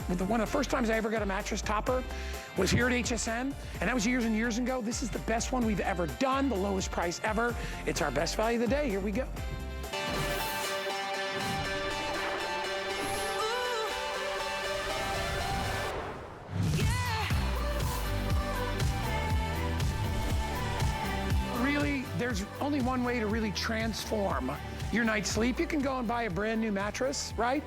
one of the first times I ever got a mattress topper was here at HSN, and that was years and years ago. This is the best one we've ever done, the lowest price ever. It's our best value of the day. Here we go. Really, there's only one way to really transform your night's sleep. You can go and buy a brand new mattress, right?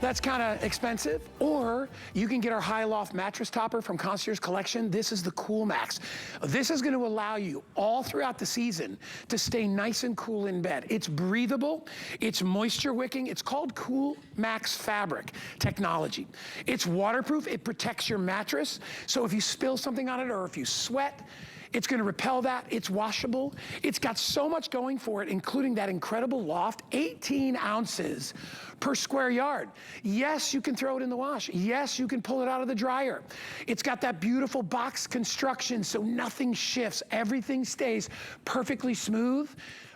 That's kind of expensive. Or you can get our HighLoft mattress topper from Concierge Collection. This is the Coolmax. This is going to allow you all throughout the season to stay nice and cool in bed. It's breathable, it's moisture wicking. It's called Coolmax fabric technology. It's waterproof, it protects your mattress. So if you spill something on it or if you sweat, it's gonna repel that. It's washable. It's got so much going for it, including that incredible loft, 18 ounces per square yard. Yes, you can throw it in the wash. Yes, you can pull it out of the dryer. It's got that beautiful box construction, so nothing shifts. Everything stays perfectly smooth.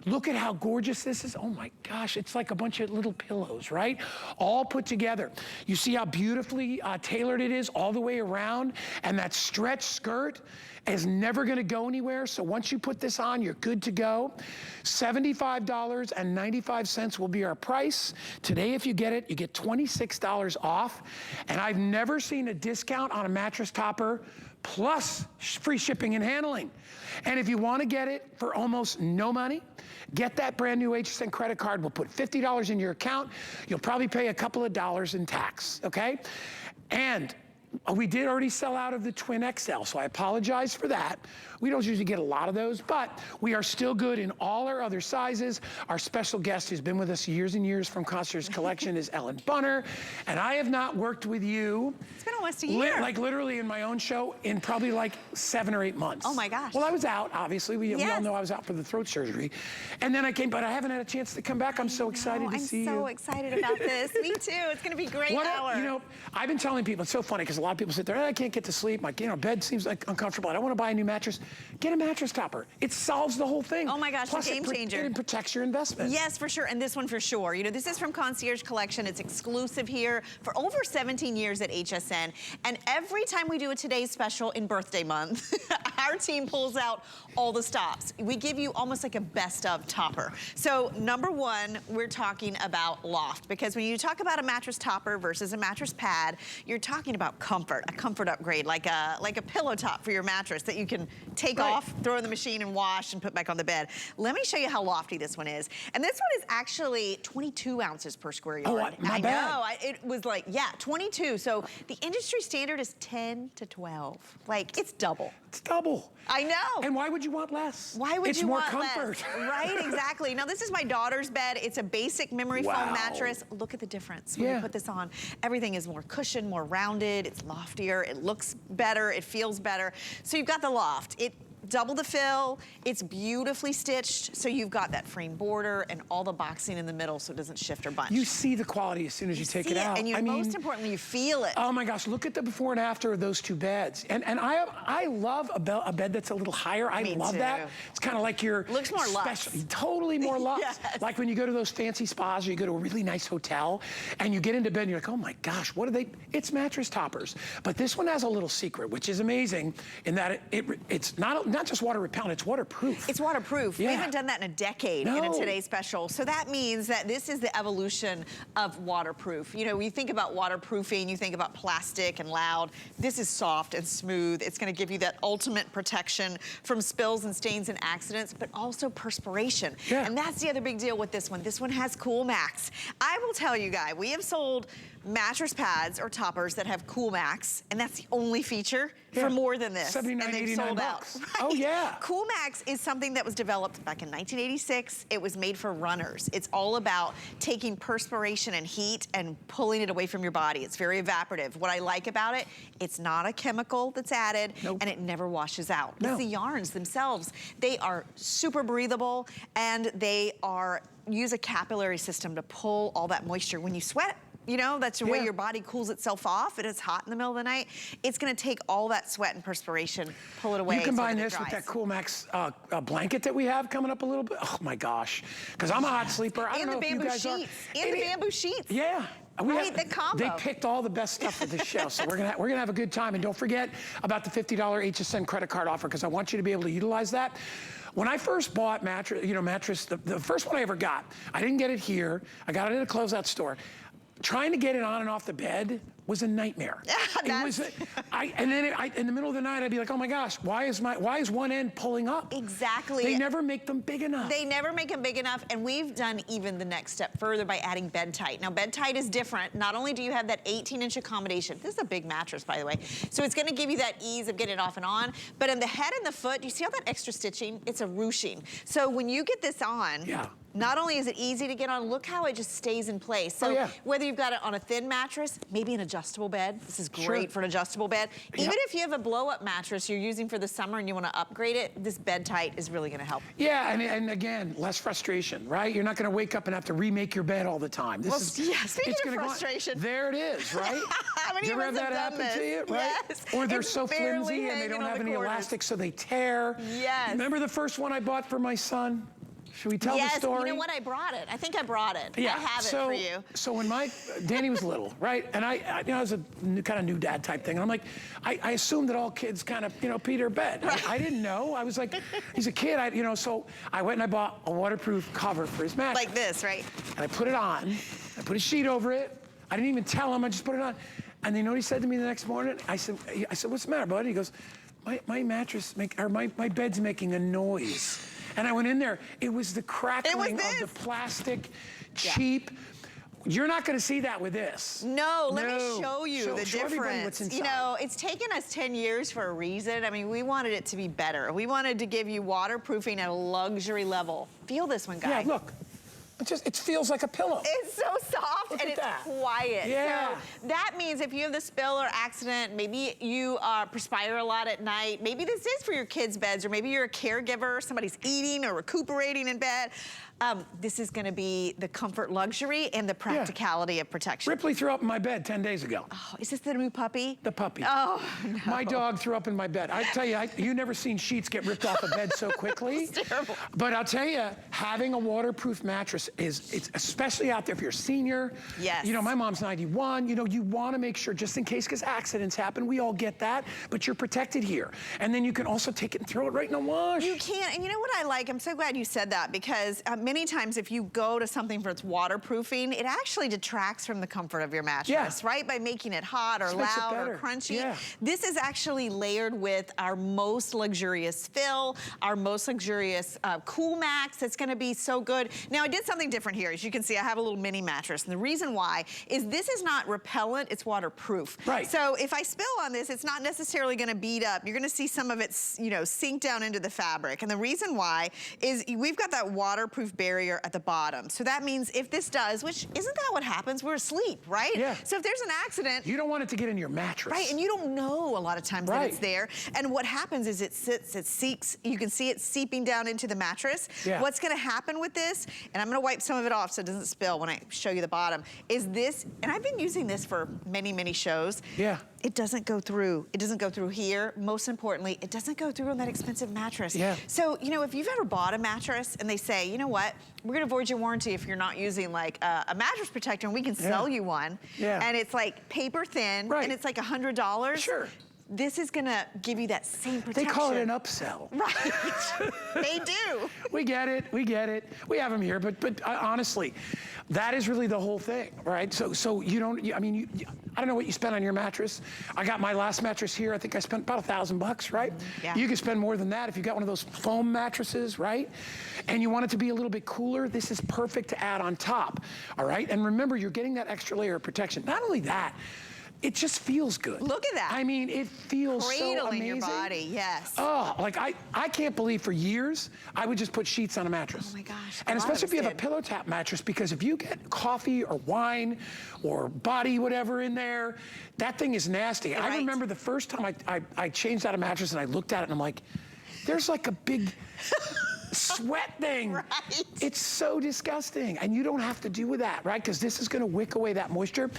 Look at how gorgeous this is. Oh my gosh, it's like a bunch of little pillows, right? All put together. You see how beautifully tailored it is all the way around, and that stretch skirt is never gonna go anywhere, so once you put this on, you're good to go. $75.95 will be our price. Today, if you get it, you get $26 off, and I've never seen a discount on a mattress topper plus free shipping and handling. And if you wanna get it for almost no money, get that brand new HSN credit card. We'll put $50 in your account. You'll probably pay a couple of dollars in tax, okay? And we did already sell out of the Twin XL, so I apologize for that. We don't usually get a lot of those, but we are still good in all our other sizes. Our special guest who's been with us years and years from Concierge Collection is Ellen Bunner, and I have not worked with you. It's been almost a year. Like literally in my own show in probably like 7 or 8 months. Oh my gosh. Well, I was out, obviously. We all know I was out for the throat surgery. And then I came, but I haven't had a chance to come back. I'm so excited to see you. I'm so excited about this. Me too. It's going to be a great hour. You know, I've been telling people, it's so funny because a lot of people sit there, I can't get to sleep. My bed seems like uncomfortable. I don't want to buy a new mattress. Get a mattress topper. It solves the whole thing. Oh my gosh, plus a game changer. It protects your investment. Yes, for sure, and this one for sure. You know, this is from Concierge Collection. It's exclusive here for over 17 years at HSN. And every time we do a Today's Special in birthday month, our team pulls out all the stops. We give you almost like a best of topper. So number one, we're talking about Loft, because when you talk about a mattress topper versus a mattress pad, you're talking about comfort, a comfort upgrade, like a pillow top for your mattress that you can take off, throw in the machine and wash and put back on the bed. Let me show you how lofty this one is. And this one is actually 22 ounces per square yard. Oh, not bad. I know, it was like, yeah, 22. So the industry standard is 10 to 12. Like, it's double. It's double. I know. And why would you want less? Why would you want less? It's more comfort. Right, exactly. Now, this is my daughter's bed. It's a basic memory foam mattress. Look at the difference when you put this on. Everything is more cushioned, more rounded. It's loftier. It looks better. It feels better. So you've got the Loft. Double the fill, it's beautifully stitched, so you've got that frame border and all the boxing in the middle so it doesn't shift or bunch. You see the quality as soon as you take it out. And most importantly, you feel it. Oh my gosh, look at the before and after of those two beds. And I love a bed that's a little higher. I love that. It's kind of like your looks more luxe. Totally more luxe. Yes. Like when you go to those fancy spas or you go to a really nice hotel and you get into bed and you're like, oh my gosh, what are they? It's mattress toppers. But this one has a little secret, which is amazing in that it's not just water repellent, it's waterproof. It's waterproof. We haven't done that in a decade in a Today's Special. So that means that this is the evolution of waterproof. You know, you think about waterproofing, you think about plastic and loud. This is soft and smooth. It's gonna give you that ultimate protection from spills and stains and accidents, but also perspiration. And that's the other big deal with this one. This one has Coolmax. I will tell you guys, we have sold mattress pads or toppers that have Coolmax, and that's the only feature for more than this. $79, and they've sold out. Right? Oh yeah. Coolmax is something that was developed back in 1986. It was made for runners. It's all about taking perspiration and heat and pulling it away from your body. It's very evaporative. What I like about it, it's not a chemical that's added, and it never washes out. It's the yarns themselves. They are super breathable, and they use a capillary system to pull all that moisture. When you sweat, you know, that's the way your body cools itself off. It is hot in the middle of the night. It's gonna take all that sweat and perspiration, pull it away. You combine this with that Coolmax blanket that we have coming up a little bit. Oh my gosh, because I'm a hot sleeper. I don't know if you guys are. And the bamboo sheets. Yeah. The combo. They picked all the best stuff for this show, so we're gonna have a good time. And don't forget about the $50 HSN credit card offer, because I want you to be able to utilize that. When I first bought mattress, the first one I ever got, I didn't get it here. I got it at a closeout store. Trying to get it on and off the bed was a nightmare. And then in the middle of the night, I'd be like, oh my gosh, why is one end pulling up? Exactly. They never make them big enough. They never make them big enough, and we've done even the next step further by adding Bedtite. Now, Bedtite is different. Not only do you have that 18-inch accommodation, this is a big mattress, by the way, so it's gonna give you that ease of getting it off and on, but in the head and the foot, do you see all that extra stitching? It's a ruching. So when you get this on, not only is it easy to get on, look how it just stays in place. So whether you've got it on a thin mattress, maybe an adjustable bed, this is great for an adjustable bed. Even if you have a blow-up mattress you're using for the summer and you want to upgrade it, this Bedtite is really going to help. Yeah, and again, less frustration, right? You're not going to wake up and have to remake your bed all the time. Speaking of frustration. There it is, right? How many you of ever us have that have done happen to you, right? Yes. Or they're so flimsy and they don't have any elastic, so they tear. Yes. Remember the first one I bought for my son? Should we tell the story? You know what? I brought it. I think I brought it. Yeah. I have it for you. So when Danny was little, right? And I was a kind of new dad type thing. And I'm like, I assumed that all kids kind of, pee their bed. Right. I didn't know. I was like, he's a kid. So I went and I bought a waterproof cover for his mattress. Like this, right? And I put it on. I put a sheet over it. I didn't even tell him. I just put it on. And you know what he said to me the next morning? I said, what's the matter, bud? He goes, my bed's making a noise. And I went in there. It was the crackling of the plastic, cheap. You're not going to see that with this. No, let me show you the show everybody difference. what's inside. It's taken us 10 years for a reason. I mean, we wanted it to be better. We wanted to give you waterproofing at a luxury level. Feel this one, guys. Yeah, look. It feels like a pillow. It's so soft and it's quiet. Yeah. So that means if you have the spill or accident, maybe you perspire a lot at night, maybe this is for your kids' beds, or maybe you're a caregiver, somebody's eating or recuperating in bed. This is gonna be the comfort, luxury, and the practicality of protection. Ripley threw up in my bed 10 days ago. Oh, is this the new puppy? The puppy. Oh, no. My dog threw up in my bed. I tell you, you've never seen sheets get ripped off a bed so quickly. It's terrible. But I'll tell you, having a waterproof mattress it's especially out there if you're a senior. Yes. My mom's 91. You wanna make sure, just in case, because accidents happen, we all get that, but you're protected here. And then you can also take it and throw it right in the wash. You can, and you know what I like? I'm so glad you said that, because many times if you go to something for its waterproofing, it actually detracts from the comfort of your mattress, right? By making it hot or loud or crunchy. Yeah. This is actually layered with our most luxurious fill, our most luxurious Coolmax. It's gonna be so good. Now, I did something different here. As you can see, I have a little mini mattress, and the reason why is this is not repellent, it's waterproof. Right. So if I spill on this, it's not necessarily gonna bead up. You're gonna see some of it, sink down into the fabric. And the reason why is we've got that waterproof barrier at the bottom. So that means if this does, which isn't that what happens? We're asleep, right? Yeah. So if there's an accident. You don't want it to get in your mattress. Right, and you don't know a lot of times that it's there. And what happens is it sits, it seeps, you can see it seeping down into the mattress. Yeah. What's gonna happen with this, and I'm gonna wipe some of it off so it doesn't spill when I show you the bottom, is this, and I've been using this for many, many shows. Yeah. It doesn't go through. It doesn't go through here. Most importantly, it doesn't go through on that expensive mattress. Yeah. So, if you've ever bought a mattress and they say, you know what, we're gonna void your warranty if you're not using like a mattress protector, and we can sell you one. Yeah. And it's like paper thin, Right. and it's like $100. Sure. This is gonna give you that same protection. They call it an upsell. Right, they do. We get it, we get it. We have them here, but honestly, that is really the whole thing, right? So you don't, I don't know what you spent on your mattress. I got my last mattress here. I think I spent about $1,000, right? Yeah. You can spend more than that if you got one of those foam mattresses, right? And you want it to be a little bit cooler. This is perfect to add on top, all right? And remember, you're getting that extra layer of protection. Not only that, it just feels good. Look at that. I mean, it feels so amazing. Cradling your body, yes. Oh, like I can't believe for years, I would just put sheets on a mattress. Oh my gosh. And especially if you have a pillow top mattress, because if you get coffee or wine or body whatever in there, that thing is nasty. Right. I remember the first time I changed out a mattress and I looked at it and I'm like, there's like a big sweat thing. Right. It's so disgusting. And you don't have to do with that, right? Because this is gonna wick away that moisture.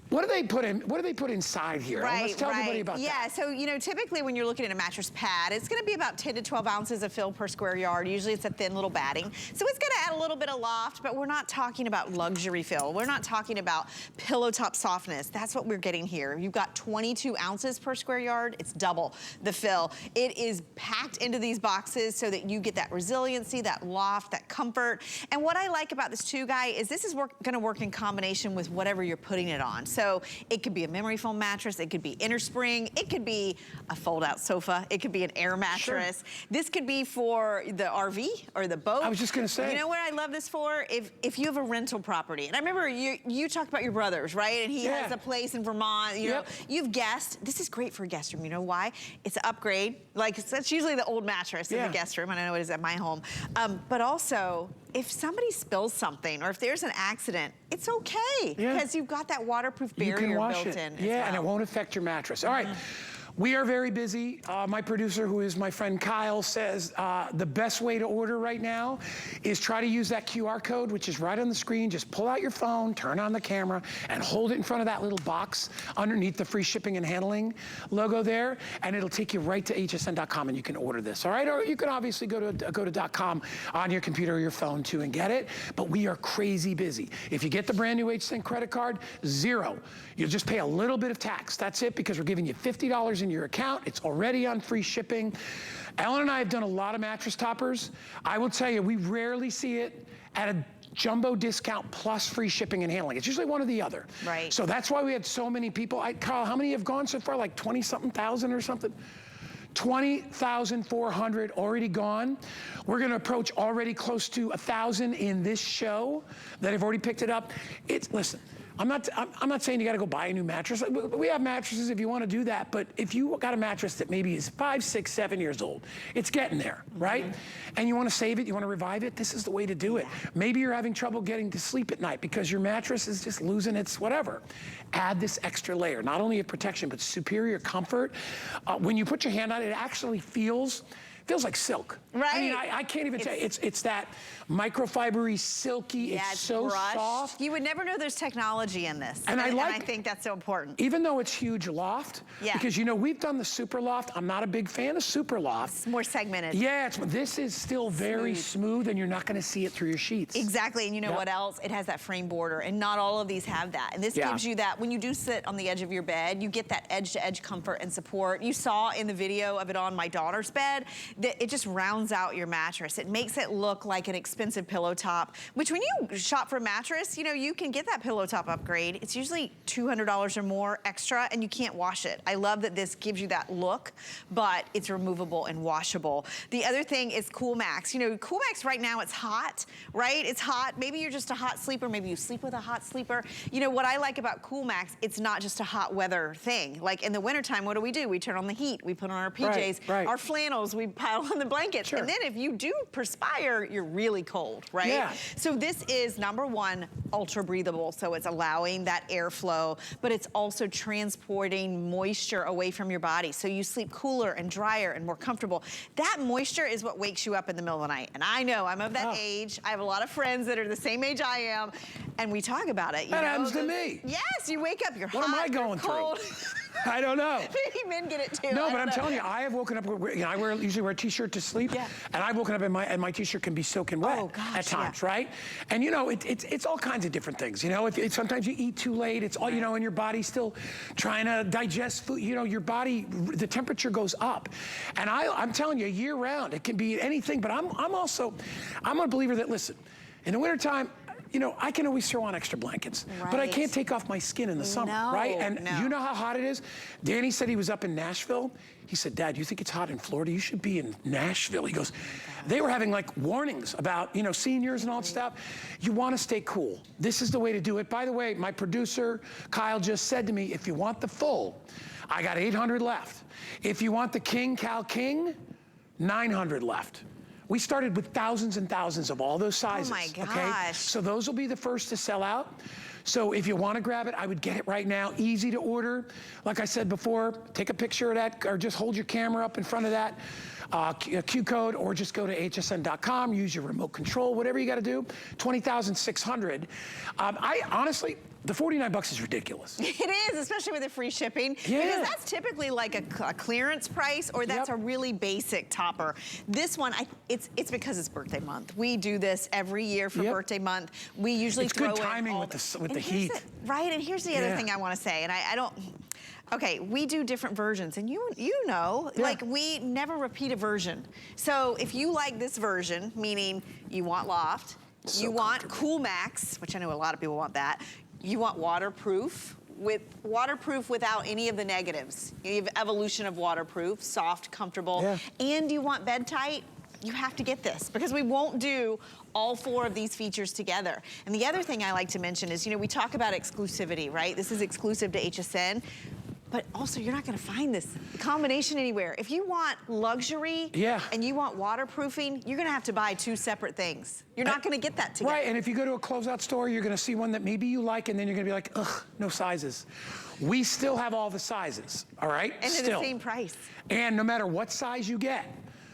What do they put in? What do they put inside here? Right, Let's tell everybody about that. Yeah, so you know, typically when you're looking at a mattress pad, it's going to be about 10 to 12 ounces of fill per square yard. Usually it's a thin little batting. So it's going to add a little bit of loft, but we're not talking about luxury fill. We're not talking about pillow top softness. That's what we're getting here. You've got 22 ounces per square yard. It's double the fill. It is packed into these boxes so that you get that resiliency, that loft, that comfort. And what I like about this too, Guy, is this is going to work in combination with whatever you're putting it on. So it could be a memory foam mattress, it could be inner spring, it could be a fold-out sofa, it could be an air mattress. Sure. This could be for the RV or the boat. I was just gonna say. You know what I love this for? If you have a rental property, and I remember you talked about your brothers, right? And he has a place in Vermont, you know, you've guest. This is great for a guest room, you know why? It's an upgrade. Like, that's usually the old mattress in the guest room, and I know it is at my home. But also, if somebody spills something or if there's an accident, it's okay because you've got that waterproof barrier built in. Yeah, and it won't affect your mattress. All right. We are very busy. My producer, who is my friend Kyle, says the best way to order right now is try to use that QR code, which is right on the screen. Just pull out your phone, turn on the camera, and hold it in front of that little box underneath the free shipping and handling logo there, and it'll take you right to hsn.com and you can order this, all right? Or you can obviously go to .com on your computer or your phone too and get it, but we are crazy busy. If you get the brand new HSN credit card, $0. You'll just pay a little bit of tax. That's it, because we're giving you $50 in your account. It's already on free shipping. Ellen and I have done a lot of mattress toppers. I will tell you, we rarely see it at a jumbo discount plus free shipping and handling. It's usually one or the other. Right. So that's why we had so many people. Carl, how many have gone so far? Like 20-something thousand or something? 20,400 already gone. We're gonna approach already close to 1,000 in this show that have already picked it up. Listen, I'm not saying you gotta go buy a new mattress. We have mattresses if you wanna do that, but if you got a mattress that maybe is 5, 6, 7 years old, it's getting there, right? And you wanna save it, you wanna revive it, this is the way to do it. Maybe you're having trouble getting to sleep at night because your mattress is just losing its whatever. Add this extra layer, not only of protection, but superior comfort. When you put your hand on it, it actually feels like silk. Right. I mean, I can't even tell you. It's that microfibery, silky, it's so brushed. soft. You would never know there's technology in this. And I think that's so important. Even though it's huge loft, because you know, we've done the super loft. I'm not a big fan of super loft. It's more segmented. Yeah, this is still very smooth and you're not gonna see it through your sheets. Exactly, and you know what else? It has that frame border, and not all of these have that. And this gives you that, when you do sit on the edge of your bed, you get that edge-to-edge comfort and support. You saw in the video of it on my daughter's bed, that it just rounds out your mattress. It makes it look like an expensive pillow top, which when you shop for a mattress, you know, you can get that pillow top upgrade. It's usually $200 or more extra, and you can't wash it. I love that this gives you that look, but it's removable and washable. The other thing is Coolmax. You know, Coolmax right now, it's hot, right? It's hot. Maybe you're just a hot sleeper. Maybe you sleep with a hot sleeper. You know, what I like about Coolmax, it's not just a hot weather thing. Like in the wintertime, what do? We turn on the heat. We put on our PJs, our flannels, we pile on the blankets. And then if you do perspire, you're really cold, right? Yeah. So this is, number one, ultra breathable. So it's allowing that airflow, but it's also transporting moisture away from your body. So you sleep cooler and drier and more comfortable. That moisture is what wakes you up in the middle of the night. And I know, I'm of that age. I have a lot of friends that are the same age I am, and we talk about it. That happens to me. Yes, you wake up, you're hot, what am I going cold. through? I don't know. Maybe men get it too. No, but I'm telling you, I have woken up, you know, I usually wear a t-shirt to sleep, and I've woken up and my t-shirt can be soaking wet at times, right? And you know, it's all kinds of different things. You know, sometimes you eat too late, it's all, you know, and your body's still trying to digest food. You know, your body, the temperature goes up. And I'm telling you, year round, it can be anything, but I'm a believer that, listen, in the wintertime, you know, I can always throw on extra blankets, but I can't take off my skin in the summer, right? And you know how hot it is? Danny said he was up in Nashville. He said, Dad, you think it's hot in Florida? You should be in Nashville. He goes, they were having like warnings about, you know, seniors and all that stuff. You want to stay cool. This is the way to do it. By the way, my producer, Kyle, just said to me, if you want the full, I got 800 left. If you want the King, Cal King, 900 left. We started with thousands and thousands of all those sizes. Oh my gosh. Okay? So those will be the first to sell out. So if you want to grab it, I would get it right now. Easy to order. Like I said before, take a picture of that or just hold your camera up in front of that Q code, or just go to hsn.com, use your remote control, whatever you got to do. 20,600. I honestly, the 49 bucks is ridiculous. It is, especially with the free shipping. Yeah. Because that's typically like a clearance price, or that's a really basic topper. This one, it's because it's birthday month. We do this every year for birthday month. We usually throw in good timing all with the heat. Right, and here's the other thing I want to say, and I don't... Okay, we do different versions, and you know, like we never repeat a version. So if you like this version, meaning you want Loft, you want Coolmax, which I know a lot of people want that, you want waterproof without any of the negatives. You have evolution of waterproof, soft, comfortable, and you want Bedtite, you have to get this because we won't do all 4 of these features together. And the other thing I like to mention is, you know, we talk about exclusivity, right? This is exclusive to HSN. But also, you're not gonna find this combination anywhere. If you want luxury and you want waterproofing, you're gonna have to buy 2 separate things. You're not gonna get that together. Right, and if you go to a closeout store, you're gonna see one that maybe you like, and then you're gonna be like, ugh, no sizes. We still have all the sizes, all right? And they're the same price. And no matter what size you get,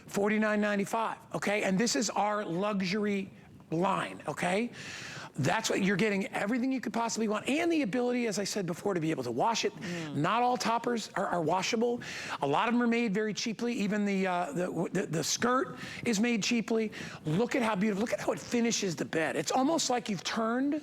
$49.95, okay? And this is our luxury line, okay? That's what you're getting, everything you could possibly want, and the ability, as I said before, to be able to wash it. Not all toppers are washable. A lot of them are made very cheaply. Even the skirt is made cheaply. Look at how beautiful, look at how it finishes the bed. It's almost like you've turned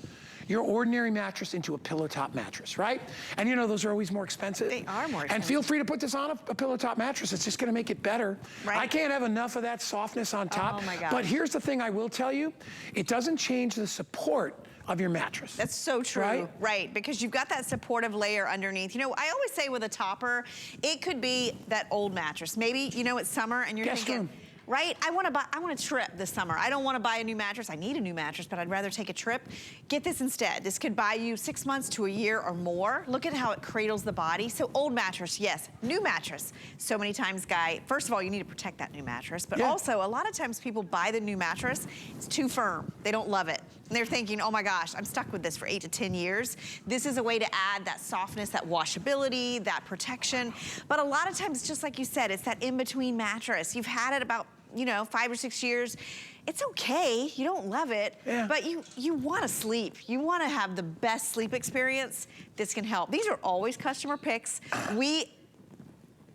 your ordinary mattress into a pillow top mattress, right? And you know, those are always more expensive. They are more expensive. And feel free to put this on a pillow top mattress. It's just gonna make it better. Right. I can't have enough of that softness on top. Oh my gosh. But here's the thing I will tell you, it doesn't change the support of your mattress. That's so true, right? Because you've got that supportive layer underneath. You know, I always say with a topper, it could be that old mattress. Maybe, you know, it's summer and you're gonna get... Right? I want a trip this summer. I don't want to buy a new mattress. I need a new mattress, but I'd rather take a trip. Get this instead. This could buy you 6 months to a year or more. Look at how it cradles the body. So old mattress, yes. New mattress. So many times, Guy, first of all, you need to protect that new mattress, but also a lot of times people buy the new mattress, it's too firm. They don't love it. And they're thinking, oh my gosh, I'm stuck with this for 8 to 10 years. This is a way to add that softness, that washability, that protection. But a lot of times, just like you said, it's that in-between mattress. You've had it about, you know, 5 or 6 years. It's okay, you don't love it, but you wanna sleep. You wanna have the best sleep experience. This can help. These are always customer picks.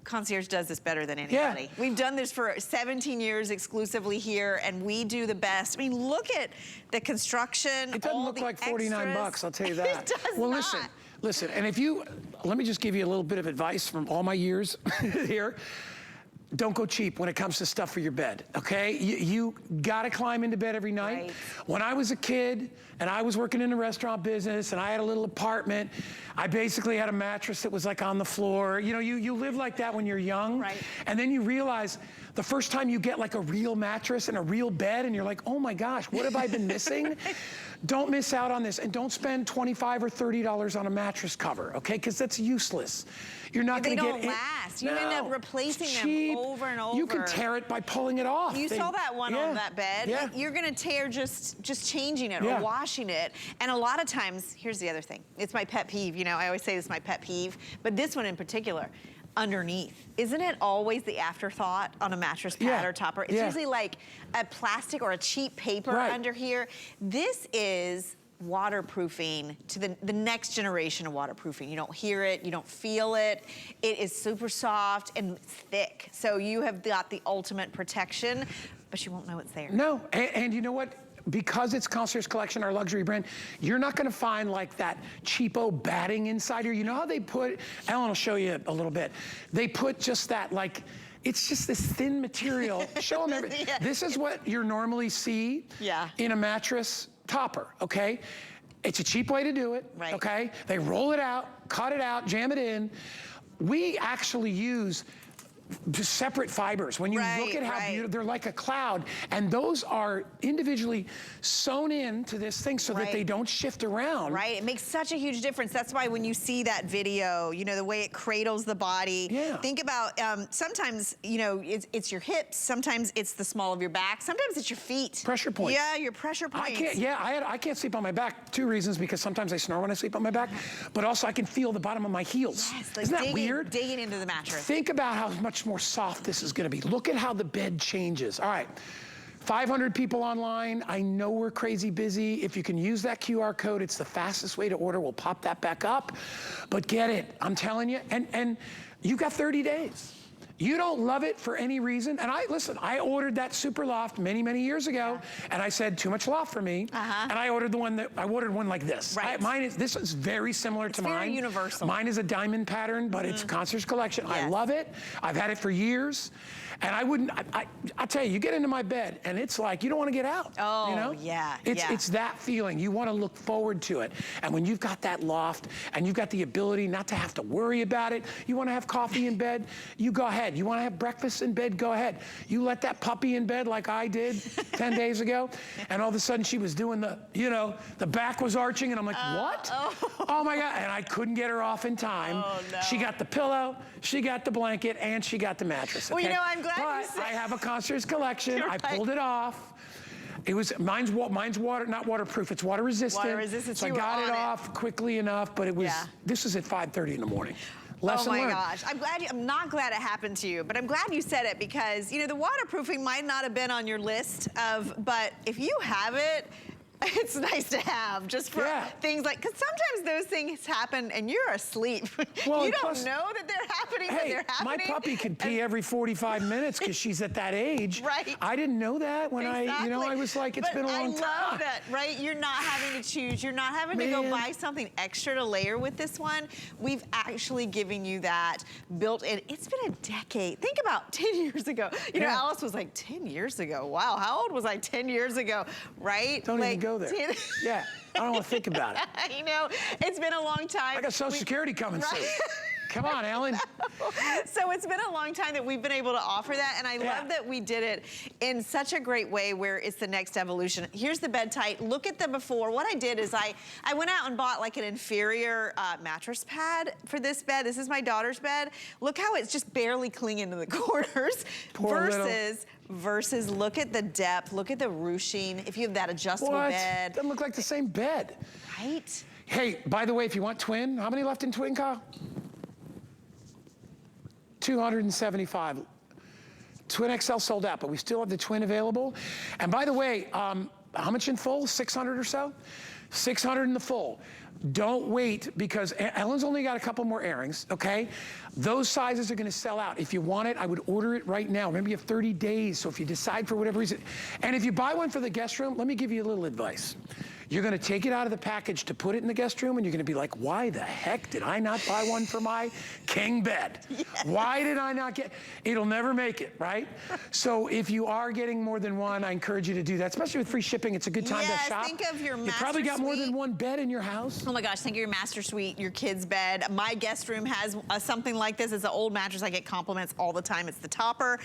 Concierge does this better than anybody. We've done this for 17 years exclusively here, and we do the best. I mean, look at the construction. It doesn't look like 49 bucks, I'll tell you that. It does not. Listen, and if you, let me just give you a little bit of advice from all my years here. Don't go cheap when it comes to stuff for your bed, okay? You gotta climb into bed every night. Right. When I was a kid and I was working in the restaurant business and I had a little apartment, I basically had a mattress that was like on the floor. You know, you live like that when you're young. Right. And then you realize the first time you get like a real mattress and a real bed and you're like, oh my gosh, what have I been missing? Don't miss out on this, and don't spend $25 or $30 on a mattress cover, okay? Because that's useless. You're not going to get it. They don't last. You end up replacing them over and over. You can tear it by pulling it off. You saw that one on that bed. You're going to tear just changing it or washing it. And a lot of times, here's the other thing. It's my pet peeve. You know, I always say this is my pet peeve, but this one in particular. Underneath. Isn't it always the afterthought on a mattress pad or topper? It's usually like a plastic or a cheap paper under here. This is waterproofing to the next generation of waterproofing. You don't hear it, you don't feel it. It is super soft and thick. So you have got the ultimate protection, but you won't know it's there. No, and you know what? Because it's Concierge Collection, our luxury brand, you're not gonna find like that cheapo batting inside here. You know how they put, Ellen will show you a little bit. They put just that, like, it's just this thin material. Show them everything. This is what you normally see in a mattress topper, okay? It's a cheap way to do it, okay? They roll it out, cut it out, jam it in. We actually use just separate fibers. When you look at how beautiful, they're like a cloud, and those are individually sewn into this thing so that they don't shift around. Right, it makes such a huge difference. That's why when you see that video, you know, the way it cradles the body, think about, sometimes, you know, it's your hips, sometimes it's the small of your back, sometimes it's your feet. Pressure points. Yeah, your pressure points. I can't sleep on my back. 2 reasons, because sometimes I snore when I sleep on my back, but also I can feel the bottom of my heels. Yes, like isn't that weird? Digging into the mattress. Think about how much more soft this is gonna be. Look at how the bed changes. All right, 500 people online. I know we're crazy busy. If you can use that QR code, it's the fastest way to order. We'll pop that back up. But get it, I'm telling you. And you got 30 days. You don't love it for any reason. And I ordered that super loft many, many years ago, and I said, too much loft for me. And I ordered one like this. Right. This is very similar to mine. It's very universal. Mine is a diamond pattern, but it's Concierge Collection. I love it. I've had it for years. And I'll tell you, you get into my bed and it's like, you don't want to get out. Oh, you know? It's that feeling. You want to look forward to it. And when you've got that loft and you've got the ability not to have to worry about it, you want to have coffee in bed, you go ahead. You want to have breakfast in bed, go ahead. You let that puppy in bed like I did 10 days ago, and all of a sudden she was doing the back was arching, and I'm like, what? Oh my God, and I couldn't get her off in time. Oh, no. She got the pillow, she got the blanket, and she got the mattress. Well, you know, I'm glad you said. I have a Concierge Collection. I pulled it off. Mine's water, not waterproof, it's water resistant. Water resistant, so I got it off quickly enough, but this was at 5:30 in the morning. Lesson learned. Gosh, I'm not glad it happened to you, but I'm glad you said it because, you know, the waterproofing might not have been on your list but if you have it, it's nice to have just for things like, because sometimes those things happen and you're asleep. Well, you don't know that they're happening, but they're happening. My puppy can pee every 45 minutes because she's at that age. Right. I didn't know that when I was like, it's been a long time. I love that, right? You're not having to choose. You're not having to go buy something extra to layer with this one. We've actually given you that built in. It's been a decade. Think about 10 years ago. You know, Alice was like, 10 years ago? Wow, how old was I 10 years ago, right? Don't even go there. Yeah, I don't want to think about it. You know, it's been a long time. I got Social Security coming soon. Come on, Ellen. So it's been a long time that we've been able to offer that, and I love that we did it in such a great way where it's the next evolution. Here's the Bedtite. Look at the before. What I did is I went out and bought like an inferior mattress pad for this bed. This is my daughter's bed. Look how it's just barely clinging to the corners versus look at the depth, look at the ruching. If you have that adjustable bed. Doesn't look like the same bed. Right? Hey, by the way, if you want twin, how many left in twin, Kyle? 275. Twin XL sold out, but we still have the twin available. And by the way, how much in full? 600 or so? 600 in the full. Don't wait, because Ellen's only got a couple more airings, okay? Those sizes are gonna sell out. If you want it, I would order it right now. Remember, you have 30 days, so if you decide for whatever reason. And if you buy one for the guest room, let me give you a little advice. You're gonna take it out of the package to put it in the guest room, and you're gonna be like, why the heck did I not buy one for my king bed? Why did I not get, it'll never make it, right? So if you are getting more than one, I encourage you to do that, especially with free shipping. It's a good time to shop. Think of your master You probably got more suite. than one bed in your house. Oh my gosh, think of your master suite, your kid's bed. My guest room has something like this. It's an old mattress. I get compliments all the time. It's the topper.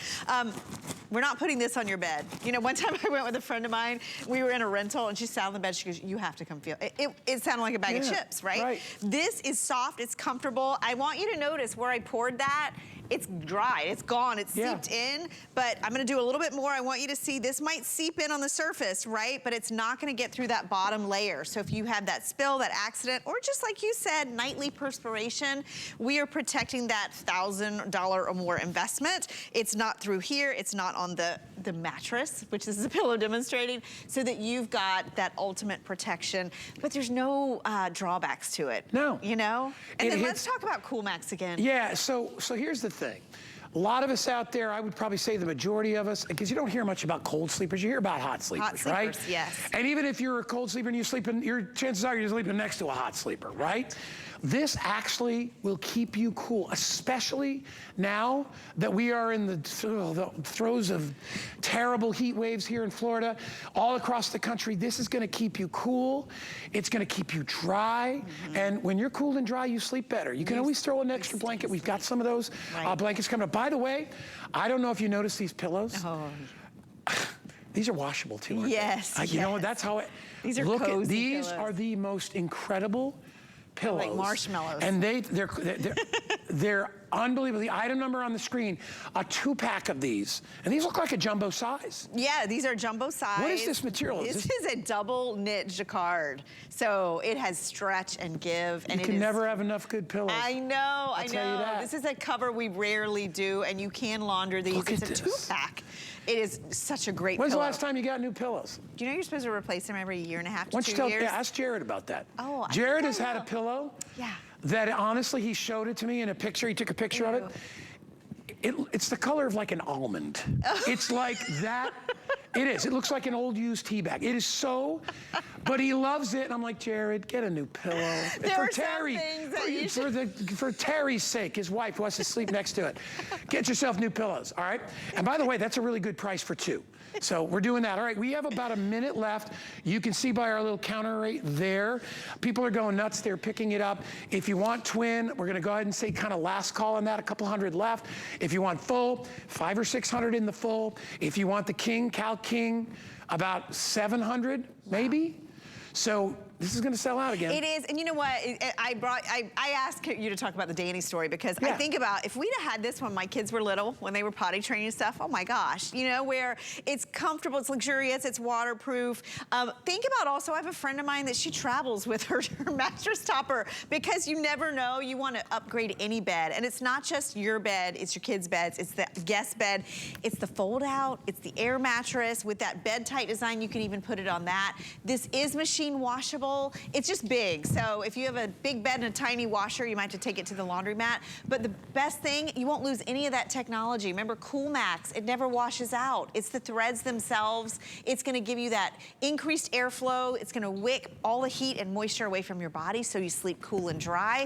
We're not putting this on your bed. You know, one time I went with a friend of mine. We were in a rental, and she sat on the bed. She goes, you have to come feel. It sounded like a bag of chips, right? This is soft. It's comfortable. I want you to notice where I poured that. It's dry, it's gone, it's seeped in, but I'm gonna do a little bit more. I want you to see, this might seep in on the surface, right? But it's not gonna get through that bottom layer. So if you have that spill, that accident, or just like you said, nightly perspiration, we are protecting that $1,000 or more investment. It's not through here, it's not on the mattress, which this is a pillow demonstrating, so that you've got that ultimate protection, but there's no drawbacks to it. No. You know? And then let's talk about Coolmax again. Yeah, so here's the thing. A lot of us out there, I would probably say the majority of us, because you don't hear much about cold sleepers, you hear about hot sleepers, right? Yes. And even if you're a cold sleeper and you sleep in, your chances are you're sleeping next to a hot sleeper, right? This actually will keep you cool, especially now that we are in the throes of terrible heat waves here in Florida, all across the country. This is gonna keep you cool. It's gonna keep you dry. And when you're cool and dry, you sleep better. You can always throw an extra blanket. We've got some of those blankets coming up. By the way, I don't know if you noticed these pillows. These are washable too, aren't they? You know, that's how it, these are look cozy at, these pillows. are the most incredible pillows. Like marshmallows. And They're unbelievable. The item number on the screen, a 2-pack of these. And these look like a jumbo size. Yeah, these are jumbo size. What is this material? This is a double knit jacquard. So it has stretch and give. And you can never have enough good pillows. I know, I tell you know. that. This is a cover we rarely do, and you can launder these. It's a 2-pack. It is such a great pillow. When's the last time you got new pillows? Do you know you're supposed to replace them every 1.5 years to 2 years? Yeah, ask Jared about that. Oh, Jared has had a pillow. Yeah. That honestly, he showed it to me in a picture. He took a picture of it. It's the color of like an almond. It's like that. It is. It looks like an old used tea bag. It is so, but he loves it. And I'm like, Jared, get a new pillow. For Terry, for Terry's sake, his wife who has to sleep next to it. Get yourself new pillows, all right? And by the way, that's a really good price for 2. So we're doing that. All right, we have about a minute left. You can see by our little counter right there. People are going nuts. They're picking it up. If you want twin, we're going to go ahead and say kind of last call on that, a couple hundred left. If you want full, 500 or 600 in the full. If you want the king, Cal King, about 700 maybe. So this is going to sell out again. It is, and you know what? I asked you to talk about the Danny story because I think about if we'd have had this when my kids were little, when they were potty training and stuff, oh my gosh, you know, where it's comfortable, it's luxurious, it's waterproof. Think about also, I have a friend of mine that she travels with her mattress topper because you never know, you want to upgrade any bed. And it's not just your bed, it's your kids' beds, it's the guest bed, it's the fold out, it's the air mattress with that Bedtite design, you can even put it on that. This is machine washable. It's just big, so if you have a big bed and a tiny washer, you might have to take it to the laundromat. But the best thing, you won't lose any of that technology. Remember, Coolmax, it never washes out. It's the threads themselves. It's gonna give you that increased airflow. It's gonna wick all the heat and moisture away from your body so you sleep cool and dry.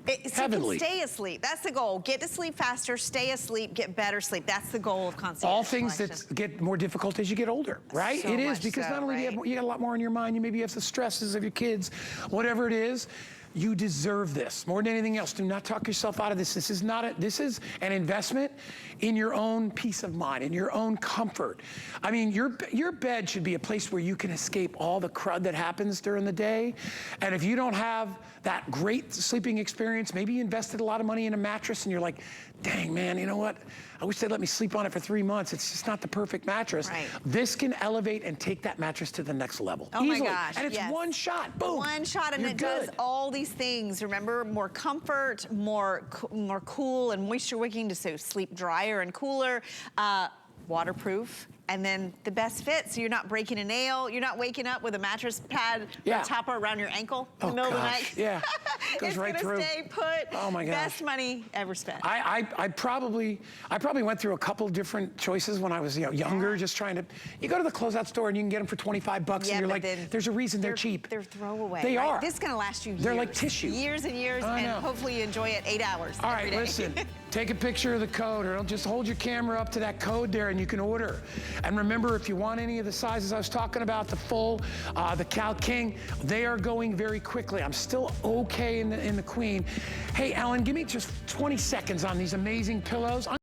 So heavenly. you can stay asleep. That's the goal. Get to sleep faster, stay asleep, get better sleep. That's the goal of Concierge All things Collection. that get more difficult as you get older, right? So it is, much because so, not only do you got a lot more on your mind, you maybe have the stresses of your kids, whatever it is. You deserve this more than anything else. Do not talk yourself out of this. This is an investment in your own peace of mind, in your own comfort. I mean, your bed should be a place where you can escape all the crud that happens during the day. And if you don't have that great sleeping experience, maybe you invested a lot of money in a mattress and you're like, dang man, you know what? I wish they'd let me sleep on it for 3 months. It's just not the perfect mattress. Right. This can elevate and take that mattress to the next level. Oh easily. my gosh, And it's one shot, boom. One shot, and You're it good. does all these things. Remember, more comfort, more cool and moisture wicking to sleep drier and cooler, waterproof. And then the best fit, so you're not breaking a nail, you're not waking up with a mattress pad or topper around your ankle in the middle of the night. Yeah, goes right through. It's gonna stay put. Oh my gosh. Best money ever spent. I probably went through a couple different choices when I was younger, just trying to. You go to the closeout store and you can get them for 25 bucks, and you're like, there's a reason they're cheap. They're throwaway. They are. This is gonna last you years. They're like tissue. Years and years, and hopefully you enjoy it 8 hours. All right, every day. listen. Take a picture of the code, or just hold your camera up to that code there, and you can order. And remember, if you want any of the sizes I was talking about, the full, the Cal King, they are going very quickly. I'm still okay in the Queen. Hey, Ellen, give me just 20 seconds on these amazing pillows.